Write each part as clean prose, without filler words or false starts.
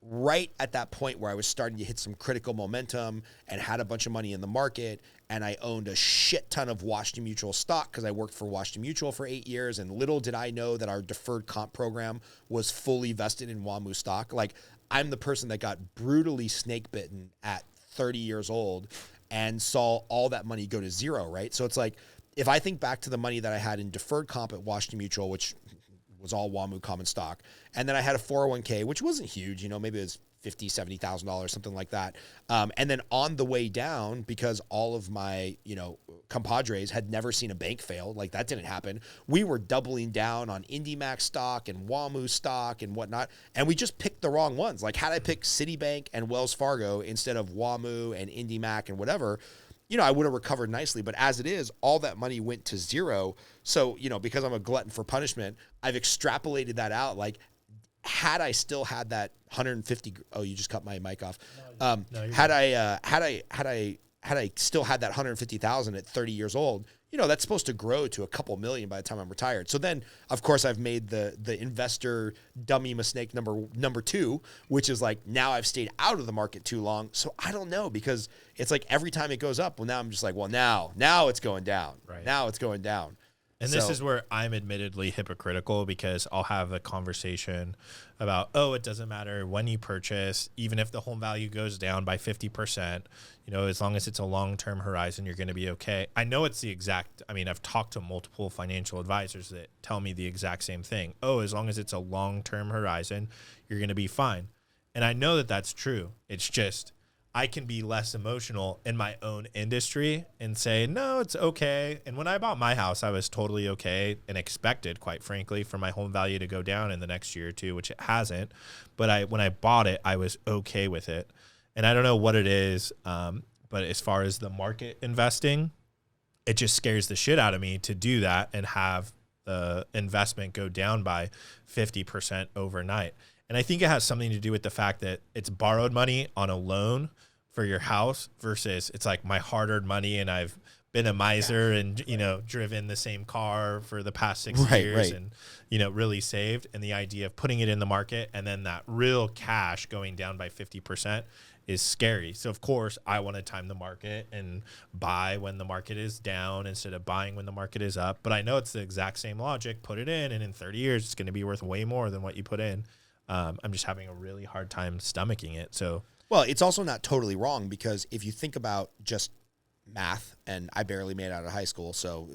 right at that point where I was starting to hit some critical momentum and had a bunch of money in the market, and I owned a shit ton of Washington Mutual stock because I worked for Washington Mutual for 8 years, and little did I know that our deferred comp program was fully vested in WAMU stock. Like, I'm the person that got brutally snake bitten at 30 years old and saw all that money go to zero, right? So it's like, if I think back to the money that I had in deferred comp at Washington Mutual, which was all WAMU common stock, and then I had a 401k, which wasn't huge, maybe it was $50,000, $70,000, something like that. And then on the way down, because all of my, compadres had never seen a bank fail, like that didn't happen. We were doubling down on IndyMac stock and WAMU stock and whatnot. And we just picked the wrong ones. Like, had I picked Citibank and Wells Fargo instead of WAMU and IndyMac and whatever, I would have recovered nicely. But as it is, all that money went to zero. So, because I'm a glutton for punishment, I've extrapolated that out. Like, had I still had that 150, oh, you just cut my mic off. Had I still had that 150,000 at 30 years old, that's supposed to grow to a couple million by the time I'm retired. So then, of course, I've made the investor dummy mistake number two, which is like, now I've stayed out of the market too long. So I don't know, because it's like every time it goes up, well, now I'm just like, well, now it's going down. Right. Now it's going down. And this is where I'm admittedly hypocritical, because I'll have a conversation about, it doesn't matter when you purchase, even if the home value goes down by 50%, as long as it's a long-term horizon, you're going to be okay. I know it's the exact, I've talked to multiple financial advisors that tell me the exact same thing. As long as it's a long-term horizon, you're going to be fine. And I know that that's true. It's just, I can be less emotional in my own industry and say, no, it's okay. And when I bought my house, I was totally okay and expected, quite frankly, for my home value to go down in the next year or two, which it hasn't. But when I bought it, I was okay with it. And I don't know what it is, but as far as the market investing, it just scares the shit out of me to do that and have the investment go down by 50% overnight. And I think it has something to do with the fact that it's borrowed money on a loan for your house versus it's like my hard-earned money, and I've been a miser and, driven the same car for the past 6 years and, really saved. And the idea of putting it in the market and then that real cash going down by 50% is scary. So, of course, I want to time the market and buy when the market is down instead of buying when the market is up. But I know it's the exact same logic. Put it in, and in 30 years, it's going to be worth way more than what you put in. I'm just having a really hard time stomaching it. So, well, it's also not totally wrong, because if you think about just math, and I barely made it out of high school, so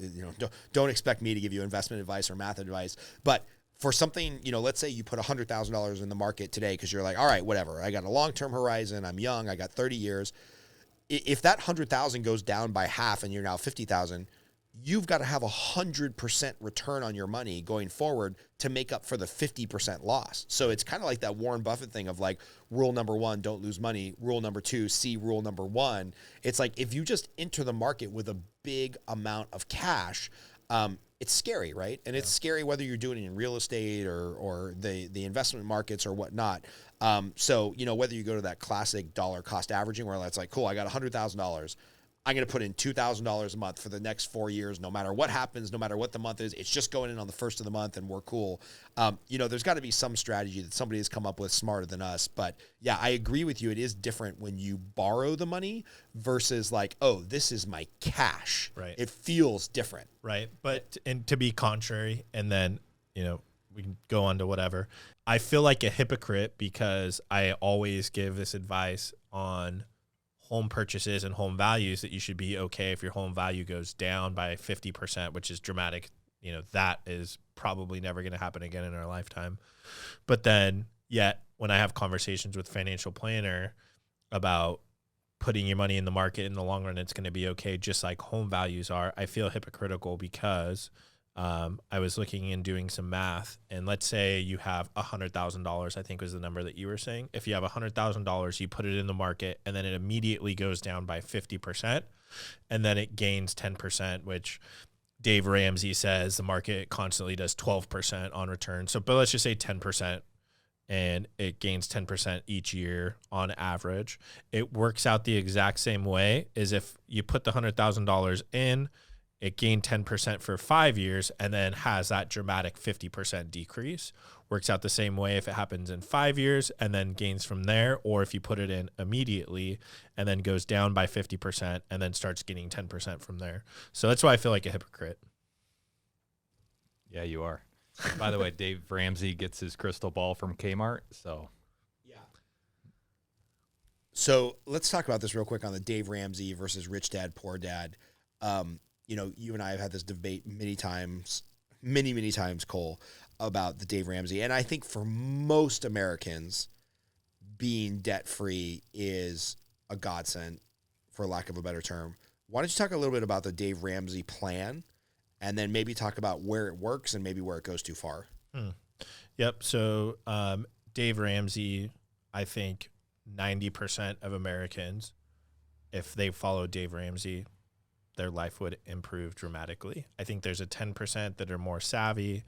don't expect me to give you investment advice or math advice. But for something, let's say you put $100,000 in the market today because you're like, all right, whatever, I got a long-term horizon, I'm young, I got 30 years. If that 100,000 goes down by half and you're now 50,000, you've got to have 100% return on your money going forward to make up for the 50% loss. So it's kind of like that Warren Buffett thing of like, rule number one, don't lose money. Rule number two, see rule number one. It's like, if you just enter the market with a big amount of cash, it's scary, right? And it's scary whether you're doing it in real estate or the investment markets or whatnot. So, whether you go to that classic dollar cost averaging where it's like, cool, I got $100,000. I'm going to put in $2,000 a month for the next 4 years, no matter what happens, no matter what the month is. It's just going in on the first of the month and we're cool. There's got to be some strategy that somebody has come up with smarter than us. But yeah, I agree with you. It is different when you borrow the money versus like, oh, this is my cash. Right. It feels different. Right. But, and to be contrary, and then, we can go on to whatever. I feel like a hypocrite because I always give this advice on home purchases and home values that you should be okay if your home value goes down by 50%, which is dramatic. That is probably never going to happen again in our lifetime. But then yet when I have conversations with financial planner about putting your money in the market in the long run, it's going to be okay, just like home values are, I feel hypocritical because I was looking and doing some math, and let's say you have $100,000, I think was the number that you were saying. If you have $100,000, you put it in the market, and then it immediately goes down by 50%, and then it gains 10%, which Dave Ramsey says the market constantly does 12% on return. So, but let's just say 10%, and it gains 10% each year on average. It works out the exact same way as if you put the $100,000 in, it gained 10% for 5 years and then has that dramatic 50% decrease. Works out the same way if it happens in 5 years and then gains from there, or if you put it in immediately and then goes down by 50% and then starts getting 10% from there. So that's why I feel like a hypocrite. Yeah, you are. By the way, Dave Ramsey gets his crystal ball from Kmart, so. Yeah. So let's talk about this real quick on the Dave Ramsey versus Rich Dad, Poor Dad. You know, you and I have had this debate many times, Cole, about the Dave Ramsey. And I think for most Americans, being debt-free is a godsend, for lack of a better term. Why don't you talk a little bit about the Dave Ramsey plan, and then maybe talk about where it works and maybe where it goes too far? Yep. So Dave Ramsey, I think 90% of Americans, if they follow Dave Ramsey, their life would improve dramatically. I think there's a 10% that are more savvy,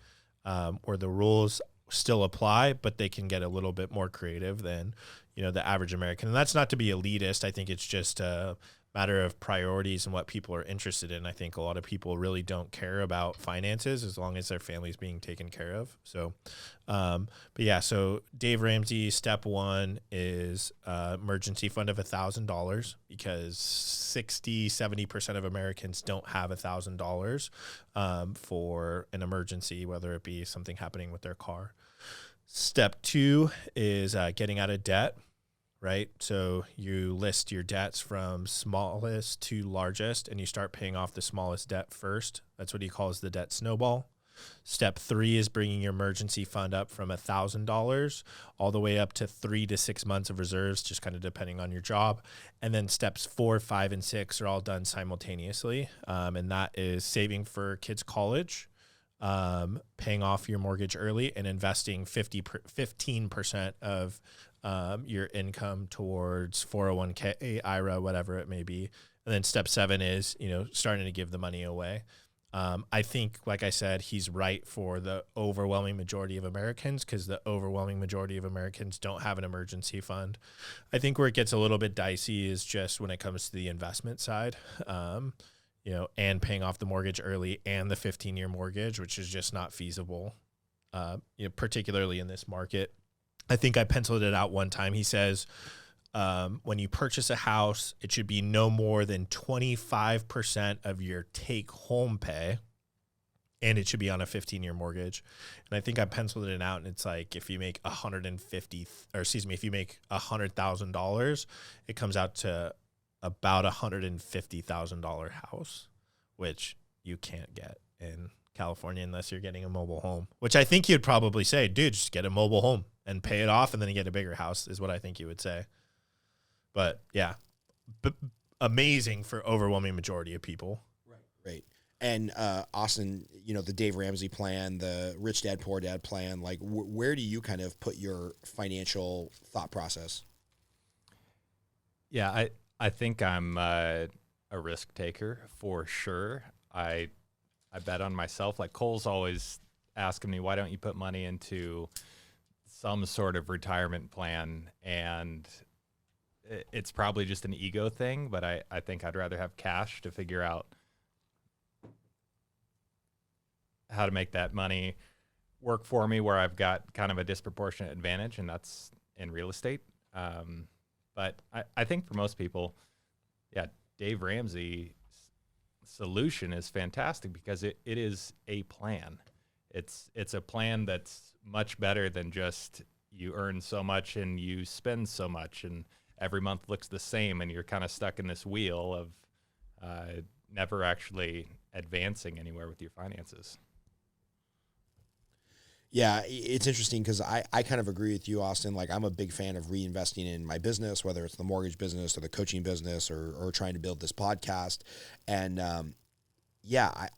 or the rules still apply, but they can get a little bit more creative than, you know, the average American. And that's not to be elitist. I think it's just a matter of priorities and what people are interested in. I think a lot of people really don't care about finances as long as their family's being taken care of. So, but yeah, so Dave Ramsey, step one is emergency fund of $1,000, because 70% of Americans don't have $1,000 for an emergency, whether it be something happening with their car. Step two is getting out of debt. Right? So you list your debts from smallest to largest, and you start paying off the smallest debt first. That's what he calls the debt snowball. Step three is bringing your emergency fund up from $1,000 all the way up to 3 to 6 months of reserves, just kind of depending on your job. And then steps 4, 5, and 6 are all done simultaneously. And that is saving for kids' college, paying off your mortgage early, and investing 15% of your income towards 401k, IRA, whatever it may be. And then step 7 is, you know, starting to give the money away. I think, like I said, he's right for the overwhelming majority of Americans, because the overwhelming majority of Americans don't have an emergency fund. I think where it gets a little bit dicey is just when it comes to the investment side, you know, and paying off the mortgage early and the 15-year mortgage, which is just not feasible, you know, particularly in this market. I think I penciled it out one time. He says, when you purchase a house, it should be no more than 25% of your take-home pay, and it should be on a 15-year mortgage. And I think I penciled it out, and it's like if you make if you make $100,000, it comes out to about $150,000 house, which you can't get in California unless you're getting a mobile home, which I think you'd probably say, dude, just get a mobile home and pay it off, and then you get a bigger house, is what I think you would say. But yeah, amazing for overwhelming majority of people. Right. And Austin, you know, the Dave Ramsey plan, the Rich Dad, Poor Dad plan, like where do you kind of put your financial thought process? Yeah, I think I'm a risk taker for sure. I bet on myself. Like Cole's always asking me, why don't you put money into some sort of retirement plan? And it's probably just an ego thing, but I think I'd rather have cash to figure out how to make that money work for me where I've got kind of a disproportionate advantage, and that's in real estate. But I think for most people, yeah, Dave Ramsey's solution is fantastic because it is a plan. It's a plan that's much better than just you earn so much and you spend so much and every month looks the same and you're kind of stuck in this wheel of never actually advancing anywhere with your finances. Yeah, it's interesting because I kind of agree with you, Austin. Like, I'm a big fan of reinvesting in my business, whether it's the mortgage business or the coaching business or trying to build this podcast. And yeah,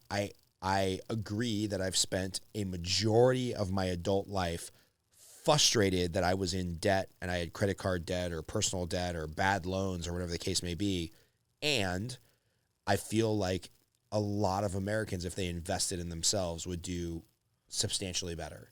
I agree that I've spent a majority of my adult life frustrated that I was in debt and I had credit card debt or personal debt or bad loans or whatever the case may be. And I feel like a lot of Americans, if they invested in themselves, would do substantially better.